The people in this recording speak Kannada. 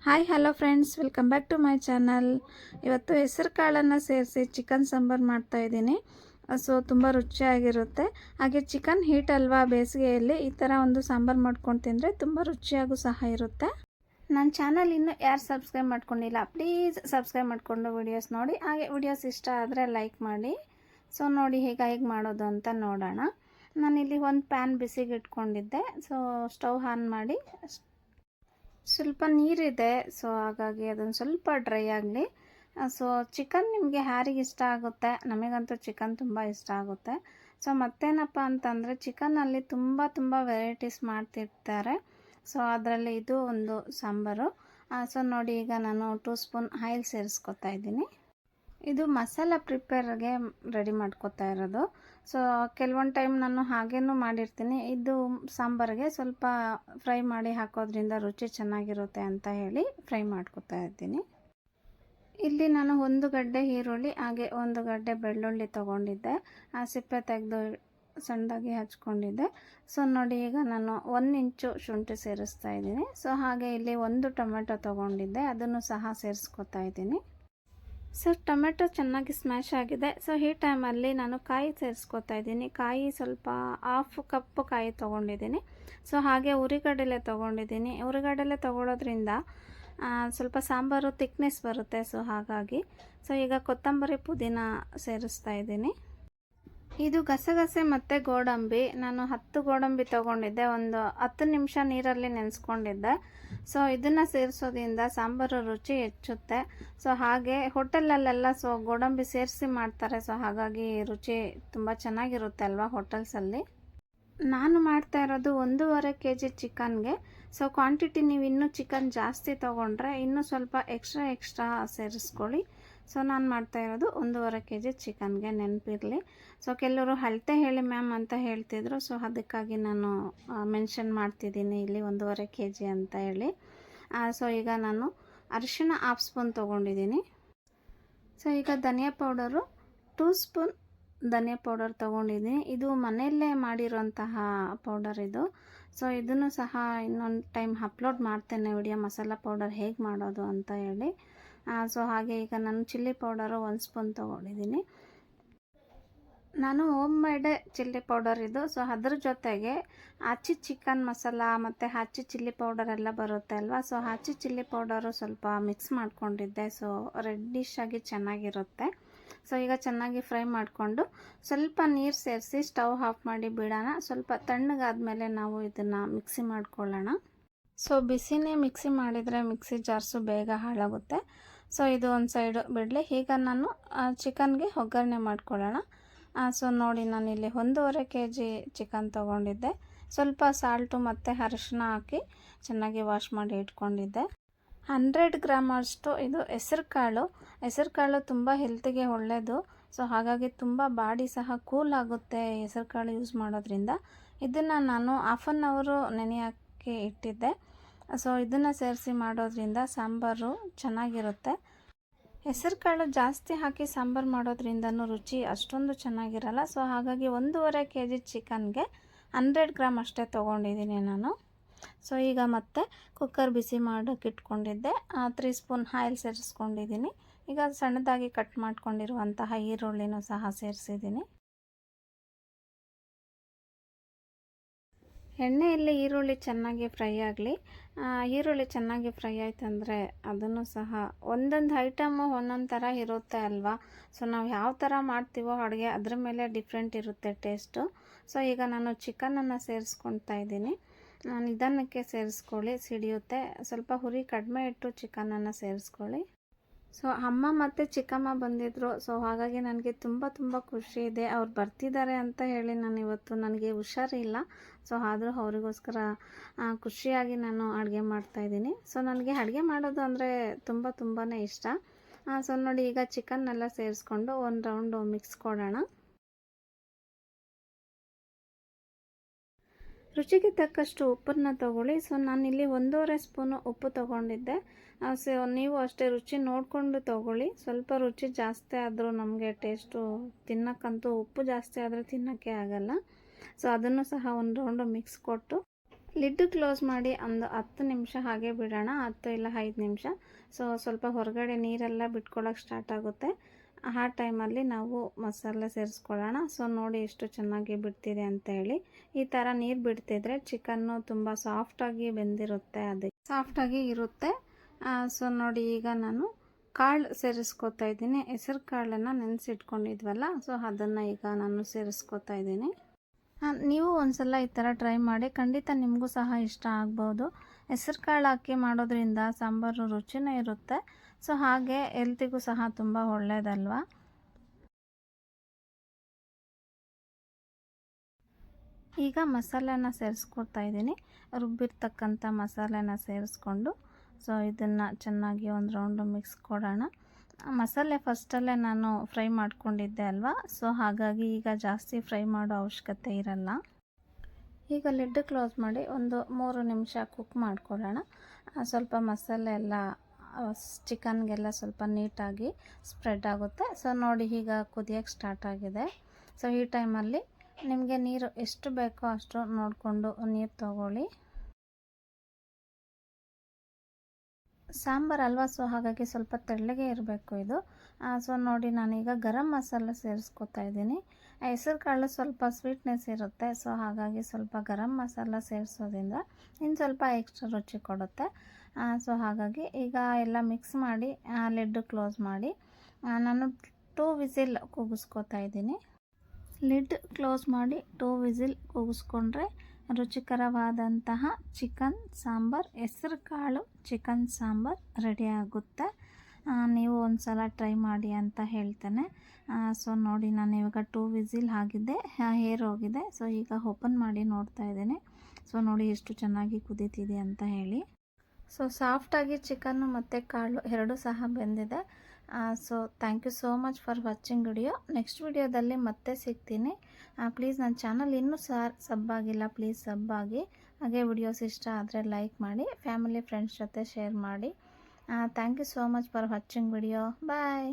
Hi hello friends, welcome back to my channel. ಇವತ್ತು ಹೆಸರು ಕಾಳನ್ನು ಸೇರಿಸಿ ಚಿಕನ್ ಸಾಂಬಾರು ಮಾಡ್ತಾಯಿದ್ದೀನಿ. ಸೊ ತುಂಬ ರುಚಿಯಾಗಿರುತ್ತೆ. ಹಾಗೆ ಚಿಕನ್ ಹೀಟ್ ಅಲ್ವಾ, ಬೇಸಿಗೆಯಲ್ಲಿ ಈ ಥರ ಒಂದು ಸಾಂಬಾರು ಮಾಡ್ಕೊಂಡು ತಿಂದರೆ ತುಂಬ ರುಚಿಯಾಗೂ ಸಹ ಇರುತ್ತೆ. ನನ್ನ ಚಾನಲ್ ಇನ್ನೂ ಯಾರು ಸಬ್ಸ್ಕ್ರೈಬ್ ಮಾಡ್ಕೊಂಡಿಲ್ಲ, ಪ್ಲೀಸ್ ಸಬ್ಸ್ಕ್ರೈಬ್ ಮಾಡಿಕೊಂಡು ವಿಡಿಯೋಸ್ ನೋಡಿ. ಹಾಗೆ ವಿಡಿಯೋಸ್ ಇಷ್ಟ ಆದರೆ ಲೈಕ್ ಮಾಡಿ. ಸೊ ನೋಡಿ ಹೇಗೆ ಮಾಡೋದು ಅಂತ ನೋಡೋಣ. ನಾನಿಲ್ಲಿ ಒಂದು ಪ್ಯಾನ್ ಬಿಸಿಗೆ ಇಟ್ಕೊಂಡಿದ್ದೆ. ಸೊ ಸ್ಟವ್ ಆನ್ ಮಾಡಿ, ಸ್ವಲ್ಪ ನೀರಿದೆ, ಸೊ ಹಾಗಾಗಿ ಅದನ್ನು ಸ್ವಲ್ಪ ಡ್ರೈ ಆಗಲಿ. ಸೊ ಚಿಕನ್ ನಿಮಗೆ ಯಾರಿಗೆ ಇಷ್ಟ ಆಗುತ್ತೆ, ನಮಗಂತೂ ಚಿಕನ್ ತುಂಬ ಇಷ್ಟ ಆಗುತ್ತೆ. ಸೊ ಮತ್ತೇನಪ್ಪ ಅಂತಂದರೆ ಚಿಕನಲ್ಲಿ ತುಂಬ ವೆರೈಟೀಸ್ ಮಾಡ್ತಿರ್ತಾರೆ. ಸೊ ಅದರಲ್ಲಿ ಇದು ಒಂದು ಸಾಂಬಾರು. ಸೊ ನೋಡಿ, ಈಗ ನಾನು 2 ಸ್ಪೂನ್ ಆಯಿಲ್ ಸೇರಿಸ್ಕೊತಾ ಇದ್ದೀನಿ. ಇದು ಮಸಾಲ ಪ್ರಿಪೇರ್ಗೆ ರೆಡಿ ಮಾಡ್ಕೊತಾ ಇರೋದು. ಸೊ ಕೆಲವೊಂದು ಟೈಮ್ ನಾನು ಹಾಗೇನೂ ಮಾಡಿರ್ತೀನಿ. ಇದು ಸಾಂಬಾರಿಗೆ ಸ್ವಲ್ಪ ಫ್ರೈ ಮಾಡಿ ಹಾಕೋದ್ರಿಂದ ರುಚಿ ಚೆನ್ನಾಗಿರುತ್ತೆ ಅಂತ ಹೇಳಿ ಫ್ರೈ ಮಾಡ್ಕೊತಾ ಇದ್ದೀನಿ. ಇಲ್ಲಿ ನಾನು 1 ಗಡ್ಡೆ ಈರುಳ್ಳಿ ಹಾಗೆ 1 ಗಡ್ಡೆ ಬೆಳ್ಳುಳ್ಳಿ ತೊಗೊಂಡಿದ್ದೆ. ಆ ಸಿಪ್ಪೆ ತೆಗೆದು ಸಣ್ಣದಾಗಿ ಹಚ್ಕೊಂಡಿದ್ದೆ. ಸೊ ನೋಡಿ, ಈಗ ನಾನು 1 ಇಂಚು ಶುಂಠಿ ಸೇರಿಸ್ತಾ ಇದ್ದೀನಿ. ಸೊ ಹಾಗೆ ಇಲ್ಲಿ 1 ಟೊಮೆಟೊ ತೊಗೊಂಡಿದ್ದೆ, ಅದನ್ನು ಸಹ ಸೇರಿಸ್ಕೊತಾ ಇದ್ದೀನಿ. ಸೊ ಟೊಮೆಟೊ ಚೆನ್ನಾಗಿ ಸ್ಮ್ಯಾಶ್ ಆಗಿದೆ. ಸೊ ಈ ಟೈಮಲ್ಲಿ ನಾನು ಕಾಯಿ ಸೇರಿಸ್ಕೊತಾ ಇದ್ದೀನಿ. ಕಾಯಿ ಸ್ವಲ್ಪ 1/2 ಕಪ್ ಕಾಯಿ ತೊಗೊಂಡಿದ್ದೀನಿ. ಸೊ ಹಾಗೆ ಉರಿಗಡಲೆ ತೊಗೊಂಡಿದ್ದೀನಿ. ಉರಿಗಡಲೆ ತೊಗೊಳೋದ್ರಿಂದ ಸ್ವಲ್ಪ ಸಾಂಬಾರು ತಿಕ್ನೆಸ್ ಬರುತ್ತೆ. ಸೊ ಹಾಗಾಗಿ ಈಗ ಕೊತ್ತಂಬರಿ ಪುದೀನ ಸೇರಿಸ್ತಾ ಇದ್ದೀನಿ. ಇದು ಗಸಗಸೆ ಮತ್ತು ಗೋಡಂಬಿ. ನಾನು 10 ಗೋಡಂಬಿ ತೊಗೊಂಡಿದ್ದೆ, ಒಂದು 10 ನಿಮಿಷ ನೀರಲ್ಲಿ ನೆನೆಸ್ಕೊಂಡಿದ್ದೆ. ಸೊ ಇದನ್ನು ಸೇರಿಸೋದ್ರಿಂದ ಸಾಂಬಾರು ರುಚಿ ಹೆಚ್ಚುತ್ತೆ. ಸೊ ಹಾಗೆ ಹೋಟೆಲಲ್ಲೆಲ್ಲ ಗೋಡಂಬಿ ಸೇರಿಸಿ ಮಾಡ್ತಾರೆ. ಸೊ ಹಾಗಾಗಿ ರುಚಿ ತುಂಬ ಚೆನ್ನಾಗಿರುತ್ತೆ ಅಲ್ವಾ ಹೋಟೆಲ್ಸಲ್ಲಿ. ನಾನು ಮಾಡ್ತಾ ಇರೋದು 1.5 kg ಚಿಕನ್ಗೆ. ಸೊ ಕ್ವಾಂಟಿಟಿ ನೀವು ಇನ್ನೂ ಚಿಕನ್ ಜಾಸ್ತಿ ತೊಗೊಂಡ್ರೆ ಇನ್ನೂ ಸ್ವಲ್ಪ ಎಕ್ಸ್ಟ್ರಾ ಸೇರಿಸ್ಕೊಳ್ಳಿ. ಸೊ ನಾನು ಮಾಡ್ತಾ ಇರೋದು 1.5 kg ಚಿಕನ್ಗೆ, ನೆನಪಿರಲಿ. ಸೊ ಕೆಲವರು ಅಳತೆ ಹೇಳಿ ಮ್ಯಾಮ್ ಅಂತ ಹೇಳ್ತಿದ್ರು. ಸೊ ಅದಕ್ಕಾಗಿ ನಾನು ಮೆನ್ಷನ್ ಮಾಡ್ತಿದ್ದೀನಿ ಇಲ್ಲಿ 1.5 kg ಅಂತ ಹೇಳಿ. ಸೊ ಈಗ ನಾನು ಅರಿಶಿಣ 1/2 ಸ್ಪೂನ್ ತೊಗೊಂಡಿದ್ದೀನಿ. ಸೊ ಈಗ ಧನಿಯಾ ಪೌಡರು 2 ಸ್ಪೂನ್ ಧನಿಯಾ ಪೌಡರ್ ತೊಗೊಂಡಿದ್ದೀನಿ. ಇದು ಮನೆಯಲ್ಲೇ ಮಾಡಿರೋಂತಹ ಪೌಡರ್ ಇದು. ಸೊ ಇದನ್ನು ಸಹ ಇನ್ನೊಂದು ಟೈಮ್ ಅಪ್ಲೋಡ್ ಮಾಡ್ತೇನೆ ವಿಡಿಯೋ, ಮಸಾಲ ಪೌಡರ್ ಹೇಗೆ ಮಾಡೋದು ಅಂತ ಹೇಳಿ. ಸೊ ಹಾಗೆ ಈಗ ನಾನು ಚಿಲ್ಲಿ ಪೌಡರು 1 ಸ್ಪೂನ್ ತೊಗೊಂಡಿದ್ದೀನಿ. ನಾನು ಹೋಮ್ ಮೇಡ್ ಚಿಲ್ಲಿ ಪೌಡರ್ ಇದು. ಸೊ ಅದ್ರ ಜೊತೆಗೆ ಆಚಿ ಚಿಕನ್ ಮಸಾಲ ಮತ್ತು ಆಚಿ ಚಿಲ್ಲಿ ಪೌಡರ್ ಎಲ್ಲ ಬರುತ್ತೆ ಅಲ್ವಾ. ಸೊ ಆಚಿ ಚಿಲ್ಲಿ ಪೌಡರು ಸ್ವಲ್ಪ ಮಿಕ್ಸ್ ಮಾಡ್ಕೊಂಡಿದ್ದೆ. ಸೊ ರೆಡ್ಡಿಶ್ ಆಗಿ ಚೆನ್ನಾಗಿರುತ್ತೆ. ಸೊ ಈಗ ಚೆನ್ನಾಗಿ ಫ್ರೈ ಮಾಡಿಕೊಂಡು ಸ್ವಲ್ಪ ನೀರು ಸೇರಿಸಿ ಸ್ಟವ್ ಆಫ್ ಮಾಡಿ ಬಿಡೋಣ. ಸ್ವಲ್ಪ ತಣ್ಣಗಾದ್ಮೇಲೆ ನಾವು ಇದನ್ನು ಮಿಕ್ಸಿ ಮಾಡ್ಕೊಳ್ಳೋಣ. ಸೊ ಬಿಸಿನೇ ಮಿಕ್ಸಿ ಮಾಡಿದರೆ ಮಿಕ್ಸಿ ಜಾರ್ಸು ಬೇಗ ಹಾಳಾಗುತ್ತೆ. ಸೊ ಇದು ಒಂದು ಸೈಡು ಬಿಡಲಿ. ಈಗ ನಾನು ಚಿಕನ್ಗೆ ಒಗ್ಗರಣೆ ಮಾಡ್ಕೊಳ್ಳೋಣ. ಸೊ ನೋಡಿ, ನಾನಿಲ್ಲಿ 1.5 kg ಚಿಕನ್ ತೊಗೊಂಡಿದ್ದೆ. ಸ್ವಲ್ಪ ಸಾಲ್ಟು ಮತ್ತು ಅರಿಶಿನ ಹಾಕಿ ಚೆನ್ನಾಗಿ ವಾಶ್ ಮಾಡಿ ಇಟ್ಕೊಂಡಿದ್ದೆ. 100 ಗ್ರಾಮ್ ಅಷ್ಟು ಇದು ಹೆಸರು ಕಾಳು ತುಂಬ ಹೆಲ್ತಿಗೆ ಒಳ್ಳೆಯದು. ಸೊ ಹಾಗಾಗಿ ತುಂಬ ಬಾಡಿ ಸಹ ಕೂಲ್ ಆಗುತ್ತೆ ಹೆಸರು ಕಾಳು ಯೂಸ್ ಮಾಡೋದ್ರಿಂದ. ಇದನ್ನು ನಾನು 1/2 ಅವರ್ ನೆನೆ ಹಾಕಿ ಇಟ್ಟಿದ್ದೆ. ಸೊ ಇದನ್ನು ಸೇರಿಸಿ ಮಾಡೋದ್ರಿಂದ ಸಾಂಬಾರು ಚೆನ್ನಾಗಿರುತ್ತೆ. ಹೆಸರು ಕಾಳು ಜಾಸ್ತಿ ಹಾಕಿ ಸಾಂಬಾರು ಮಾಡೋದ್ರಿಂದನೂ ರುಚಿ ಅಷ್ಟೊಂದು ಚೆನ್ನಾಗಿರಲ್ಲ. ಸೊ ಹಾಗಾಗಿ 1.5 kg ಚಿಕನ್ಗೆ 100 ಗ್ರಾಮ್ ಅಷ್ಟೇ ತೊಗೊಂಡಿದ್ದೀನಿ ನಾನು. ಸೊ ಈಗ ಮತ್ತೆ ಕುಕ್ಕರ್ ಬಿಸಿ ಮಾಡೋಕ್ಕೆ ಇಟ್ಕೊಂಡಿದ್ದೆ. 3 ಸ್ಪೂನ್ ಆಯಿಲ್ ಸೇರಿಸ್ಕೊಂಡಿದ್ದೀನಿ. ಈಗ ಸಣ್ಣದಾಗಿ ಕಟ್ ಮಾಡ್ಕೊಂಡಿರುವಂತಹ ಈರುಳ್ಳಿನೂ ಸಹ ಸೇರಿಸಿದ್ದೀನಿ. ಎಣ್ಣೆಯಲ್ಲಿ ಈರುಳ್ಳಿ ಚೆನ್ನಾಗಿ ಫ್ರೈ ಆಗಲಿ. ಈರುಳ್ಳಿ ಚೆನ್ನಾಗಿ ಫ್ರೈ ಆಯ್ತಂದರೆ ಅದನ್ನು ಸಹ ಒಂದೊಂದು ಐಟಮು ಒಂದೊಂದು ಥರ ಇರುತ್ತೆ ಅಲ್ವಾ. ಸೊ ನಾವು ಯಾವ ಥರ ಮಾಡ್ತೀವೋ ಅಡುಗೆ ಅದ್ರ ಮೇಲೆ ಡಿಫ್ರೆಂಟ್ ಇರುತ್ತೆ ಟೇಸ್ಟು. ಸೊ ಈಗ ನಾನು ಚಿಕನನ್ನು ಸೇರಿಸ್ಕೊಳ್ತಾ ಇದ್ದೀನಿ. ನಿಧಾನಕ್ಕೆ ಸೇರಿಸ್ಕೊಳ್ಳಿ, ಸಿಡಿಯುತ್ತೆ. ಸ್ವಲ್ಪ ಹುರಿ ಕಡಿಮೆ ಇಟ್ಟು ಚಿಕನನ್ನು ಸೇರಿಸ್ಕೊಳ್ಳಿ. ಸೊ ಅಮ್ಮ ಮತ್ತು ಚಿಕ್ಕಮ್ಮ ಬಂದಿದ್ದರು. ಸೊ ಹಾಗಾಗಿ ನನಗೆ ತುಂಬ ಖುಷಿ ಇದೆ. ಅವ್ರು ಬರ್ತಿದ್ದಾರೆ ಅಂತ ಹೇಳಿ ನಾನು ಇವತ್ತು, ನನಗೆ ಹುಷಾರಿಲ್ಲ. ಸೊ ಆದರೂ ಅವರಿಗೋಸ್ಕರ ಖುಷಿಯಾಗಿ ನಾನು ಅಡುಗೆ ಮಾಡ್ತಾಯಿದ್ದೀನಿ. ಸೊ ನನಗೆ ಅಡುಗೆ ಮಾಡೋದು ಅಂದರೆ ತುಂಬಾ ಇಷ್ಟ. ಸೊ ನೋಡಿ, ಈಗ ಚಿಕನ್ನೆಲ್ಲ ಸೇರಿಸ್ಕೊಂಡು ಒಂದು ರೌಂಡು ಮಿಕ್ಸ್ ಕೊಡೋಣ. ರುಚಿಗೆ ತಕ್ಕಷ್ಟು ಉಪ್ಪನ್ನು ತೊಗೊಳ್ಳಿ. ಸೊ ನಾನಿಲ್ಲಿ 1.5 ಸ್ಪೂನು ಉಪ್ಪು ತೊಗೊಂಡಿದ್ದೆ. ಸೊ ನೀವು ಅಷ್ಟೇ ರುಚಿ ನೋಡಿಕೊಂಡು ತೊಗೊಳ್ಳಿ. ಸ್ವಲ್ಪ ರುಚಿ ಜಾಸ್ತಿ ಆದರೂ ನಮಗೆ ಟೇಸ್ಟು ತಿನ್ನೋಕ್ಕಂತೂ, ಉಪ್ಪು ಜಾಸ್ತಿ ಆದರೆ ತಿನ್ನೋಕ್ಕೆ ಆಗಲ್ಲ. ಸೊ ಅದನ್ನು ಸಹ ಒಂದು ರೌಂಡು ಮಿಕ್ಸ್ ಕೊಟ್ಟು ಲಿಡ್ ಕ್ಲೋಸ್ ಮಾಡಿ ಒಂದು 10 ನಿಮಿಷ ಹಾಗೆ ಬಿಡೋಣ, 10 ಇಲ್ಲ 5 ನಿಮಿಷ. ಸ್ವಲ್ಪ ಹೊರಗಡೆ ನೀರೆಲ್ಲ ಬಿಟ್ಕೊಳ್ಳೋಕೆ ಸ್ಟಾರ್ಟ್ ಆಗುತ್ತೆ. ಆ ಟೈಮಲ್ಲಿ ನಾವು ಮಸಾಲೆ ಸೇರಿಸ್ಕೊಳ್ಳೋಣ. ನೋಡಿ ಎಷ್ಟು ಚೆನ್ನಾಗಿ ಬಿಡ್ತಿದೆ ಅಂತ ಹೇಳಿ. ಈ ಥರ ನೀರು ಬಿಡ್ತಿದ್ರೆ ಚಿಕನ್ನು ತುಂಬ ಸಾಫ್ಟಾಗಿ ಬೆಂದಿರುತ್ತೆ, ಅದಕ್ಕೆ ಸಾಫ್ಟಾಗಿ ಇರುತ್ತೆ. ನೋಡಿ ಈಗ ನಾನು ಕಾಳು ಸೇರಿಸ್ಕೊತಾ ಇದ್ದೀನಿ. ಹೆಸರು ಕಾಳನ್ನು ನೆನೆಸಿಟ್ಕೊಂಡಿದ್ವಲ್ಲ, ಅದನ್ನು ಈಗ ನಾನು ಸೇರಿಸ್ಕೊತಾ ಇದ್ದೀನಿ. ನೀವು ಒಂದ್ಸಲ ಈ ಥರ ಟ್ರೈ ಮಾಡಿ, ಖಂಡಿತ ನಿಮಗೂ ಸಹ ಇಷ್ಟ ಆಗ್ಬೋದು. ಹೆಸರು ಕಾಳು ಹಾಕಿ ಮಾಡೋದ್ರಿಂದ ಸಾಂಬಾರು ರುಚಿನೇ ಇರುತ್ತೆ. ಹಾಗೆ ಹೆಲ್ತಿಗೂ ಸಹ ತುಂಬ ಒಳ್ಳೆಯದಲ್ವ. ಈಗ ಮಸಾಲೆನ ಸೇರಿಸ್ಕೊತಾ ಇದ್ದೀನಿ. ರುಬ್ಬಿರ್ತಕ್ಕಂಥ ಮಸಾಲೆನ ಸೇರಿಸ್ಕೊಂಡು ಇದನ್ನು ಚೆನ್ನಾಗಿ ಒಂದು ರೌಂಡು ಮಿಕ್ಸ್ ಕೊಡೋಣ. ಮಸಾಲೆ ಫಸ್ಟಲ್ಲೇ ನಾನು ಫ್ರೈ ಮಾಡ್ಕೊಂಡಿದ್ದೆ ಅಲ್ವಾ, ಹಾಗಾಗಿ ಈಗ ಜಾಸ್ತಿ ಫ್ರೈ ಮಾಡೋ ಅವಶ್ಯಕತೆ ಇರಲ್ಲ. ಈಗ ಲಿಡ್ ಕ್ಲೋಸ್ ಮಾಡಿ ಒಂದು 3 ನಿಮಿಷ ಕುಕ್ ಮಾಡ್ಕೊಳ್ಳೋಣ. ಸ್ವಲ್ಪ ಮಸಾಲೆ ಎಲ್ಲ ಚಿಕನ್ಗೆಲ್ಲ ಸ್ವಲ್ಪ ನೀಟಾಗಿ ಸ್ಪ್ರೆಡ್ ಆಗುತ್ತೆ. ನೋಡಿ ಈಗ ಕುದಿಯೋಕ್ಕೆ ಸ್ಟಾರ್ಟ್ ಆಗಿದೆ. ಈ ಟೈಮಲ್ಲಿ ನಿಮಗೆ ನೀರು ಎಷ್ಟು ಬೇಕೋ ಅಷ್ಟು ನೋಡಿಕೊಂಡು ನೀರು ತಗೊಳ್ಳಿ. ಸಾಂಬಾರು ಅಲ್ವಾ, ಹಾಗಾಗಿ ಸ್ವಲ್ಪ ತೆಳ್ಳಗೆ ಇರಬೇಕು ಇದು. ನೋಡಿ ನಾನೀಗ ಗರಂ ಮಸಾಲ ಸೇರಿಸ್ಕೊತಾ ಇದ್ದೀನಿ. ಹೆಸರು ಕಾಳು ಸ್ವಲ್ಪ ಸ್ವೀಟ್ನೆಸ್ ಇರುತ್ತೆ, ಹಾಗಾಗಿ ಸ್ವಲ್ಪ ಗರಂ ಮಸಾಲ ಸೇರಿಸೋದ್ರಿಂದ ಇನ್ನು ಸ್ವಲ್ಪ ಎಕ್ಸ್ಟ್ರಾ ರುಚಿ ಕೊಡುತ್ತೆ. ಹಾಗಾಗಿ ಈಗ ಎಲ್ಲ ಮಿಕ್ಸ್ ಮಾಡಿ ಲಿಡ್ ಕ್ಲೋಸ್ ಮಾಡಿ ನಾನು 2 ವಿಸಿಲ್ ಕೂಗಿಸ್ಕೊತಾ ಇದ್ದೀನಿ. ಲಿಡ್ ಕ್ಲೋಸ್ ಮಾಡಿ 2 ವಿಸಿಲ್ ಕೂಗಿಸ್ಕೊಂಡ್ರೆ ರುಚಿಕರವಾದಂತಹ ಚಿಕನ್ ಸಾಂಬಾರ್, ಹೆಸರು ಕಾಳು ಚಿಕನ್ ಸಾಂಬಾರ್ ರೆಡಿ ಆಗುತ್ತೆ. ನೀವು ಒಂದು ಸಲ ಟ್ರೈ ಮಾಡಿ ಅಂತ ಹೇಳ್ತೇನೆ. ನೋಡಿ ನಾನು ಇವಾಗ 2 ವಿಸಿಲ್ ಆಗಿದೆ, ಏರ್ ಹೋಗಿದೆ. ಈಗ ಓಪನ್ ಮಾಡಿ ನೋಡ್ತಾ ಇದ್ದೀನಿ. ನೋಡಿ ಎಷ್ಟು ಚೆನ್ನಾಗಿ ಕುದೀತಿದೆ ಅಂತ ಹೇಳಿ. ಸಾಫ್ಟಾಗಿ ಚಿಕನ್ನು ಮತ್ತು ಕಾಳು ಎರಡೂ ಸಹ ಬೆಂದಿದೆ. Thank you so much for watching video. Next ವಿಡಿಯೋದಲ್ಲಿ ಮತ್ತೆ ಸಿಗ್ತೀನಿ. ಪ್ಲೀಸ್ ನನ್ನ ಚಾನಲ್ ಇನ್ನೂ ಸಬ್ ಆಗಿಲ್ಲ, ಪ್ಲೀಸ್ ಸಬ್ ಆಗಿ. ಹಾಗೆ ವಿಡಿಯೋಸ್ ಇಷ್ಟ ಆದರೆ ಲೈಕ್ ಮಾಡಿ, ಫ್ಯಾಮಿಲಿ ಫ್ರೆಂಡ್ಸ್ ಜೊತೆ ಶೇರ್ ಮಾಡಿ. Thank you so much for watching video. Bye.